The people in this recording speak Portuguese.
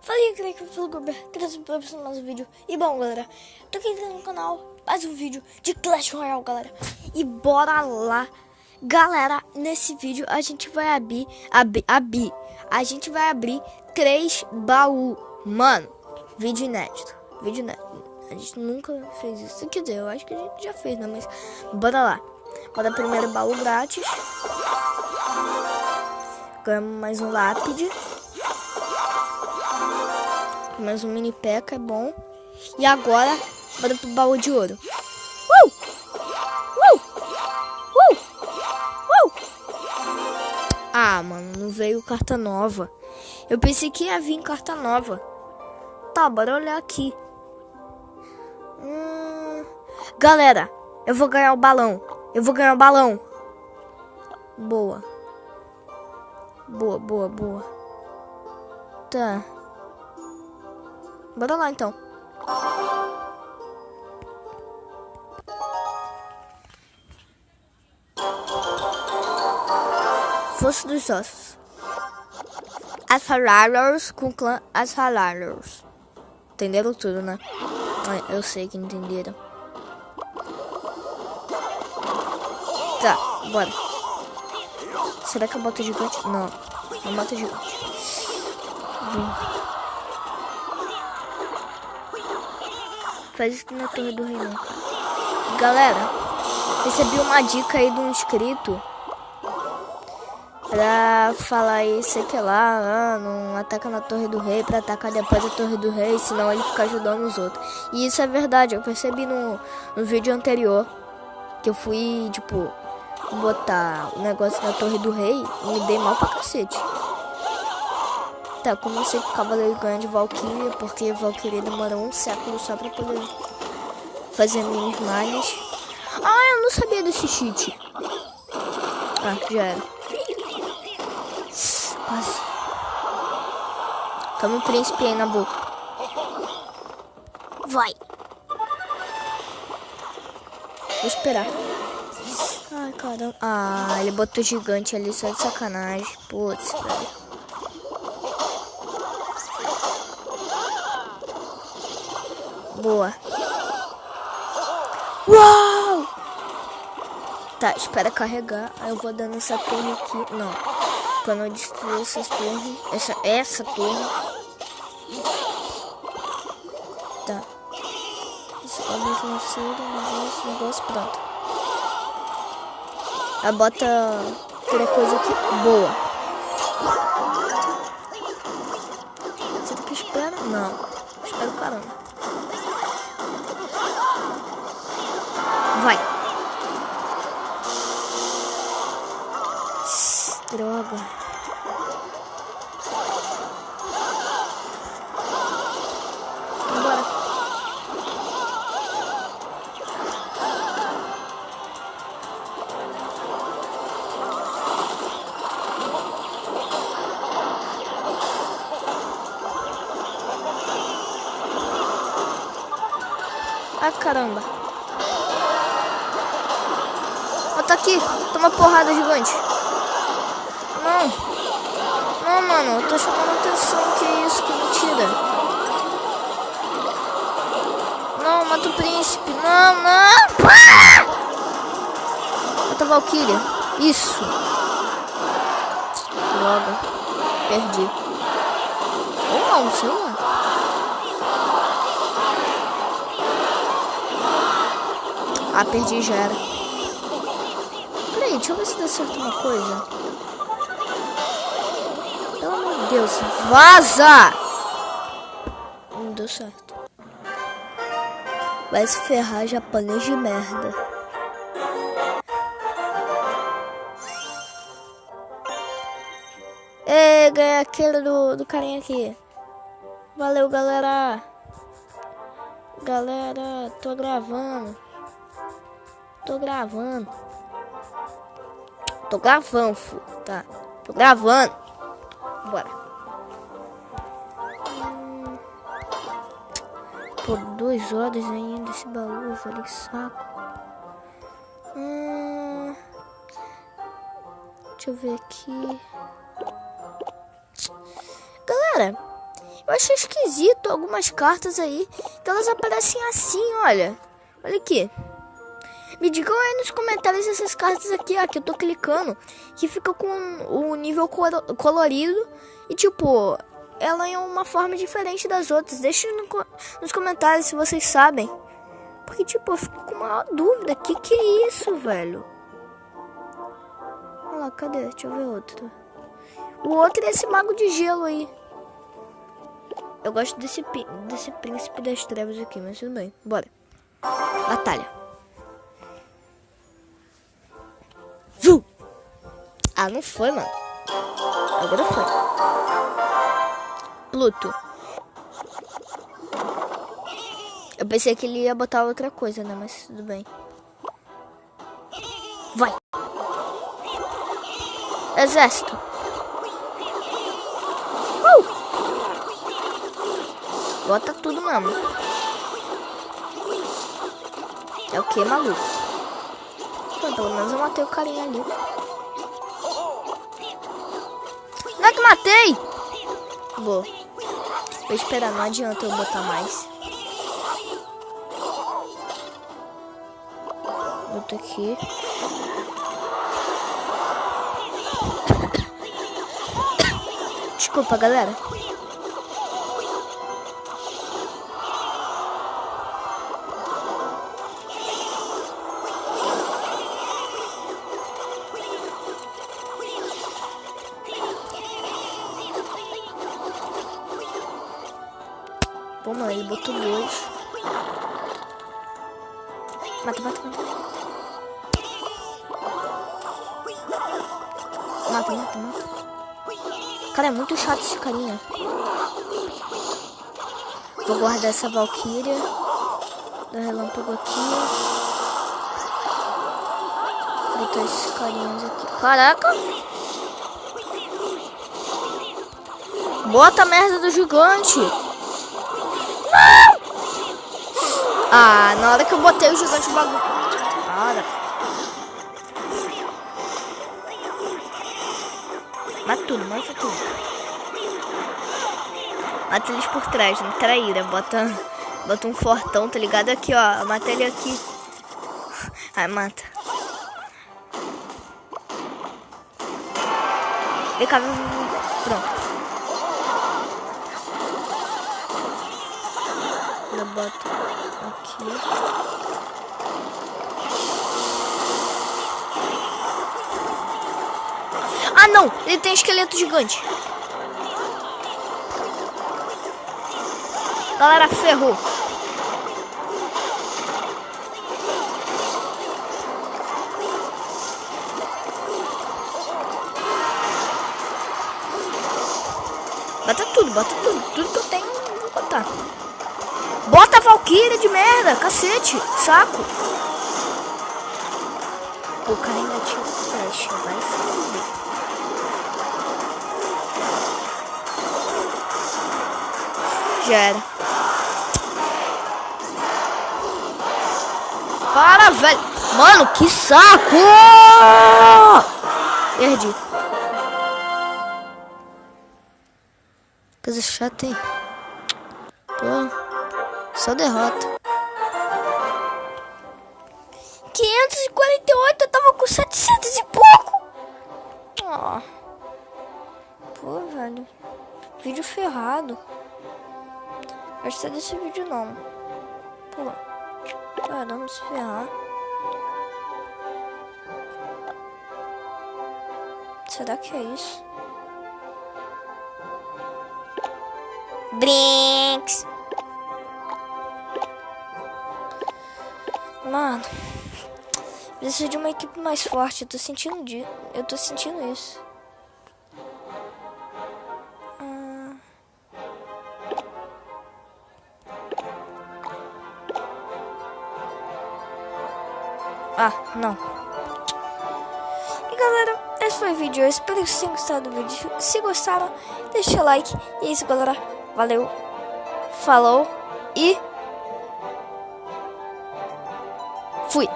Fala aí, galera, que eu sou o Gruber, trazendo pra vocês mais um vídeo. E bom, galera, tô aqui no canal, mais um vídeo de Clash Royale, galera. E bora lá, galera. Nesse vídeo a gente vai abrir, a gente vai abrir 3 baús, mano. Vídeo inédito. A gente nunca fez isso, quer dizer, eu acho que a gente já fez, né? Mas bora lá. Bora primeiro baú grátis. Ganhamos mais um lápide. Mais um mini peca, é bom. E agora, bora pro baú de ouro. Ah, mano, não veio carta nova. Eu pensei que ia vir carta nova. Tá, bora olhar aqui. Galera, eu vou ganhar o balão. Boa. Boa. Tá. Bora lá, então. Força dos ossos. As com clã As. Entenderam tudo, né? Eu sei que entenderam. Tá, bora. Será que eu boto gigante? Não boto gigante. Faz isso na Torre do Rei, não, cara. Galera, recebi uma dica aí de um inscrito pra falar aí, sei que lá, não ataca na Torre do Rei, pra atacar depois da Torre do Rei, senão ele fica ajudando os outros. E isso é verdade, eu percebi no vídeo anterior, que eu fui, tipo, botar o negócio na Torre do Rei e me dei mal pra cacete. Tá, como eu sei que o cavaleiro ganha de Valkyria, porque Valkyria demorou um século só pra poder fazer minhas malhas. Ah, eu não sabia desse cheat. Ah, já era. Quase. Toma um príncipe aí na boca. Vai. Vou esperar. Ai, caramba. Ah, ele botou gigante ali só de sacanagem. Putz, velho. Boa. Uau! Tá, espera carregar. Aí eu vou dando essa torre aqui. Não. Pra não destruir essas torres. Essa torre. Tá. Isso, abre os negócio, pronto. Aí bota outra coisa aqui. Boa. Será que espera? Não. Espera o caramba. Vai. Droga. Bora. Ah, caramba. Tá aqui, toma porrada gigante. Não, mano, eu tô chamando atenção. Que isso, que mentira. Não, mata o príncipe. Não. Mata a Valkyria. Isso. Droga. Perdi. Ou não, sei lá. Ah, perdi, já era. Peraí, deixa eu ver se deu certo uma coisa. Pelo amor de Deus, vaza! Não deu certo. Vai se ferrar, japonês de merda. Ganhei aquele do carinha aqui. Valeu, galera. Tô gravando, fu. Tá, tô gravando. Bora. Pô, 2 horas ainda esse baú, velho, que saco. Deixa eu ver aqui. Galera, Eu achei esquisito algumas cartas aí, que elas aparecem assim, olha. Olha aqui. Me digam aí nos comentários essas cartas aqui, ó, que eu tô clicando, que fica com o nível colorido e tipo, ela é uma forma diferente das outras. Deixem nos comentários se vocês sabem. Porque tipo, eu fico com uma dúvida, que é isso, velho? Olha lá, cadê? Deixa eu ver outro. O outro é esse mago de gelo aí. Eu gosto desse príncipe das trevas aqui, mas tudo bem, bora. Batalha. Ah, não foi, mano. Agora foi. Pluto. Eu pensei que ele ia botar outra coisa, né? Mas tudo bem. Vai. Exército. Bota tudo mesmo. É o que, maluco? Então, pelo menos eu matei o carinha ali. Não é que matei? Boa. Vou esperar, não adianta eu botar mais. Bota aqui. Desculpa, galera. Pô, mano, ele botou 2. Mata. Mata. Cara, é muito chato esse carinha. Vou guardar essa Valkyria. Do relâmpago aqui. Botar esses carinhas aqui. Caraca! Bota a merda do gigante! Não! Ah, na hora que eu botei o gigante, o bagulho. Para. Mata tudo. Mata eles por trás, não traíra. Bota um fortão, tá ligado? Aqui, ó. Mata ele aqui. Ai, mata. Vem cá. Pronto. Eu boto aqui. Ah, não! Ele tem esqueleto gigante. Galera, ferrou. Bota tudo. Tudo que eu tenho, vou botar. Bota a Valkyria de merda, cacete, saco. O cara ainda tira flecha, vai se fuder. Já era. Para, velho. Mano, que saco! Perdi. Coisa chata, hein? Pô. Só derrota. 548, eu tava com 700 e pouco. Oh. Pô, velho. Vídeo ferrado. Gostei desse vídeo não. Pô. Caramba, se ferrar. Será que é isso? Brinks. Mano, preciso de uma equipe mais forte. Eu tô sentindo isso. Ah, não. E galera, esse foi o vídeo. Eu espero que vocês tenham gostado do vídeo. Se gostaram, deixa o like. E é isso, galera. Valeu. Falou. E fui.